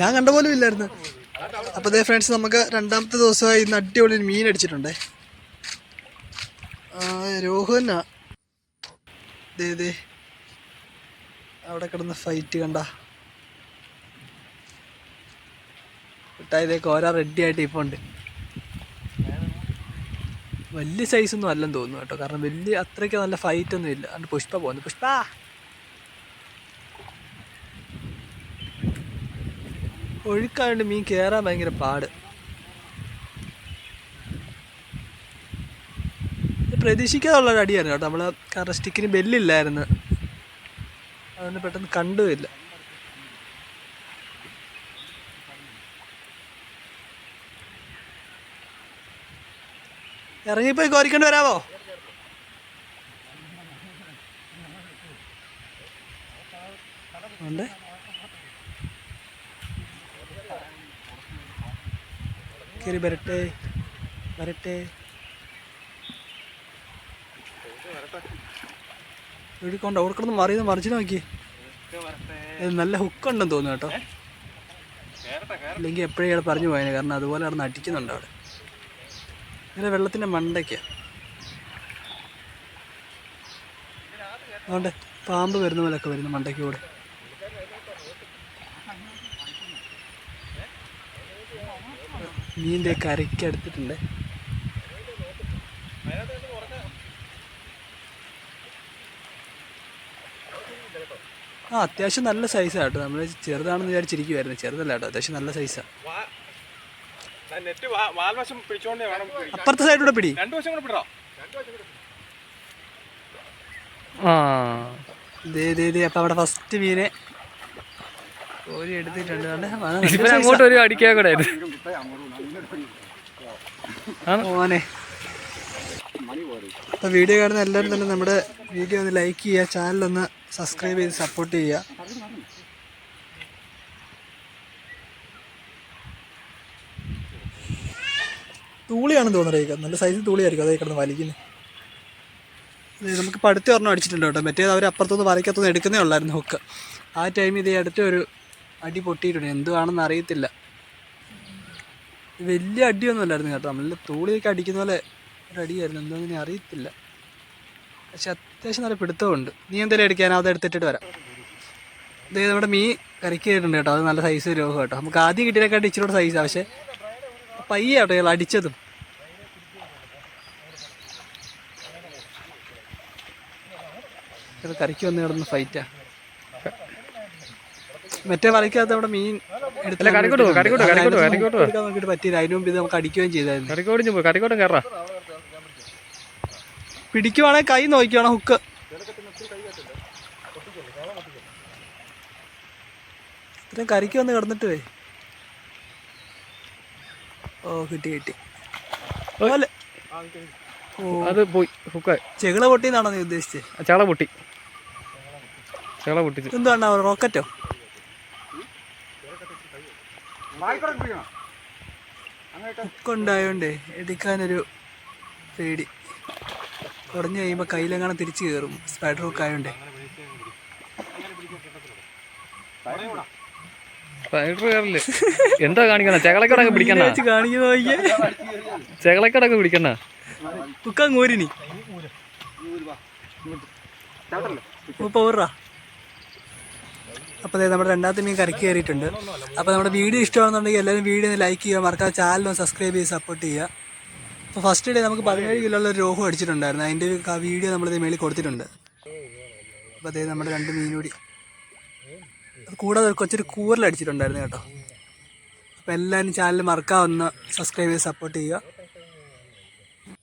ഞാൻ കണ്ട പോലും ഇല്ലായിരുന്നു. അപ്പോൾ അതേ ഫ്രണ്ട്സ്, നമുക്ക് രണ്ടാമത്തെ ദിവസമായി ഇന്ന് അടിപൊളി മീൻ അടിച്ചിട്ടുണ്ടേ. രോഹുനാ ദേ അവിടെ കിടന്ന് ഫൈറ്റ് കണ്ട. ഇട്ടേക്ക് ഓരോ റെഡി ആയിട്ട് ഇപ്പോൾ ഉണ്ട്. വലിയ സൈസൊന്നും അല്ലെന്ന് തോന്നുന്നു കേട്ടോ, കാരണം വലിയ അത്രയ്ക്ക് നല്ല ഫൈറ്റൊന്നും ഇല്ല. അതുകൊണ്ട് പുഷ്പ പോകുന്നു. പുഷ്പ ഒഴുക്കായതുകൊണ്ട് മീൻ കയറാൻ ഭയങ്കര പാട്. പ്രതീക്ഷിക്കാതുള്ളൊരു അടിയായിരുന്നു കേട്ടോ. നമ്മൾ കാരണം സ്റ്റിക്കിന് ബെല്ലില്ലായിരുന്നു, അതുകൊണ്ട് പെട്ടെന്ന് കണ്ടുമില്ല. ഇറങ്ങിപ്പോയി കോരിക്കൊണ്ട് വരാമോ? ഉണ്ട് കയറി വരട്ടെ വരട്ടെ. ഒഴുക്കൊണ്ട് അവിടെ കിടന്ന് മറിച്ച് നോക്കി. നല്ല ഹുക്കുണ്ടെന്ന് തോന്നുന്നു കേട്ടോ, അല്ലെങ്കിൽ എപ്പോഴും ഇയാൾ പറഞ്ഞു പോയേനെ. കാരണം അതുപോലെ കിടന്ന് അടിക്കുന്നുണ്ട് അവിടെ. ഇങ്ങനെ വെള്ളത്തിൻ്റെ മണ്ടയ്ക്ക് അതുകൊണ്ട് പാമ്പ് വരുന്ന പോലെയൊക്കെ വരുന്നു മണ്ടയ്ക്ക് കൂടെ. മീൻ്റെ കരയ്ക്ക് എടുത്തിട്ടുണ്ട്. അത്യാവശ്യം നല്ല സൈസാണ് കേട്ടോ. നമ്മൾ ചെറുതാണെന്ന് വിചാരിച്ചിരിക്കുമായിരുന്നു. ചെറുതല്ല കേട്ടോ, അത്യാവശ്യം നല്ല സൈസാണ്. അപ്പുറത്തെ സൈഡിലൂടെ പിടി. അപ്പൊ അവിടെ ഫസ്റ്റ് മീനെ കോരി എടുത്തിട്ടുണ്ട്. അങ്ങോട്ട് ഒരു അടിക്കാൻ കൂടെ മോനെ. അപ്പോൾ വീഡിയോ കാണുന്ന എല്ലാവരും തന്നെ നമ്മുടെ വീഡിയോ ഒന്ന് ലൈക്ക് ചെയ്യുക, ചാനലൊന്ന് സബ്സ്ക്രൈബ് ചെയ്ത് സപ്പോർട്ട് ചെയ്യുക. തൂളിയാണെന്ന് തോന്നുന്നത്. നല്ല സൈസ് തൂളിയായിരിക്കും അതേ കിടന്ന് വലിക്കുന്നത്. നമുക്കിപ്പോൾ അടുത്ത ഒരെണ്ണം അടിച്ചിട്ടുണ്ട് കേട്ടോ. മറ്റേത് അവർ അപ്പുറത്തൊന്ന് വരയ്ക്കത്തൊന്ന് എടുക്കുന്നേ ഉള്ളായിരുന്നു ഹുക്ക്. ആ ടൈമിൽ ഇതേ അടുത്ത ഒരു അടി പൊട്ടിയിട്ടുണ്ട്. എന്തുവാണെന്ന് അറിയത്തില്ല. വലിയ അടിയൊന്നും അല്ലായിരുന്നു കേട്ടോ, നമ്മൾ തൂളിയൊക്കെ അടിക്കുന്ന പോലെ ഒരു അടിയായിരുന്നു. എന്തോന്നും അറിയത്തില്ല, പക്ഷെ അത്യാവശ്യം നല്ല പിടുത്തമുണ്ട്. നീ എന്തെങ്കിലും അടിക്കാനോ അത് എടുത്തിട്ട് വരാം. ഇതേ നമ്മുടെ മീൻ കരയ്ക്ക് ചെയ്തിട്ടുണ്ട് കേട്ടോ. അത് നല്ല സൈസ് രോഗം കേട്ടോ. നമുക്ക് ആദ്യം കിട്ടിയതിനെക്കാട്ടി ഇച്ചിരി സൈസാണ്, പക്ഷേ പയ്യ കേട്ടോ ഇയാൾ അടിച്ചതും. കരയ്ക്ക് വന്ന് കിടന്ന് ഫൈറ്റാ. മറ്റേ വലയ്ക്കകത്ത് നമ്മുടെ മീൻ നോക്കിയിട്ട് പറ്റിയില്ല. അതിന് മുമ്പ് ഇത് നമുക്ക് അടിക്കുകയും ചെയ്തായിരുന്നു. പിടിക്കുവാണെങ്കിൽ കൈ നോക്കിയാണ് ഹുക്ക്. ഇത്രയും കരയ്ക്ക് വന്ന് കിടന്നിട്ട് പോയി. ഓ കിട്ടി. അത് പോയി. ചെകിള പൊട്ടിന്നാണോ നീ ഉദ്ദേശിച്ചത്? ചള പൊട്ടി. എന്താണ് റോക്കറ്റോ? ഹുക്കുണ്ടായോണ്ടേ എടുക്കാനൊരു പേടി. കുറഞ്ഞു കഴിയുമ്പോൾ കയ്യിലെങ്ങാനും തിരിച്ചു കയറും. സ്പൈഡർ ഹുക്ക് ആയോണ്ടേ. എന്താ കാണിക്കണ? ചെകളക്കടങ്ങ് പിടിക്കണ. കാണിക്കുന്ന നോക്കിയേ. ചെകളക്കടങ്ങ് പിടിക്കണ. ഹുക്കങ്ങ് ഊരിനി. അപ്പോൾ നമ്മുടെ രണ്ടാമത്തെ മീൻ കരയ്ക്ക് കയറിയിട്ടുണ്ട്. അപ്പോൾ നമ്മുടെ വീഡിയോ ഇഷ്ടമാണെന്നുണ്ടെങ്കിൽ എല്ലാവരും വീഡിയോ ഒന്ന് ലൈക്ക് ചെയ്യുക, മറക്കാതെ ചാനലൊന്ന് സബ്സ്ക്രൈബ് ചെയ്ത് സപ്പോർട്ട് ചെയ്യുക. അപ്പോൾ ഫസ്റ്റ് ഡേ നമുക്ക് 17 കിലോ ഉള്ള രോഹു അടിച്ചിട്ടുണ്ടായിരുന്നു. അതിൻ്റെ ഒരു വീഡിയോ നമ്മളിത് മേളിൽ കൊടുത്തിട്ടുണ്ട്. അപ്പോൾ അതേ നമ്മുടെ 2 മീനൂടി കൂടാതെ കൊച്ചൊരു കൂരൽ അടിച്ചിട്ടുണ്ടായിരുന്നു കേട്ടോ. അപ്പോൾ എല്ലാവരും ചാനൽ മറക്കാതെ ഒന്ന് സബ്സ്ക്രൈബ് ചെയ്ത് സപ്പോർട്ട് ചെയ്യുക.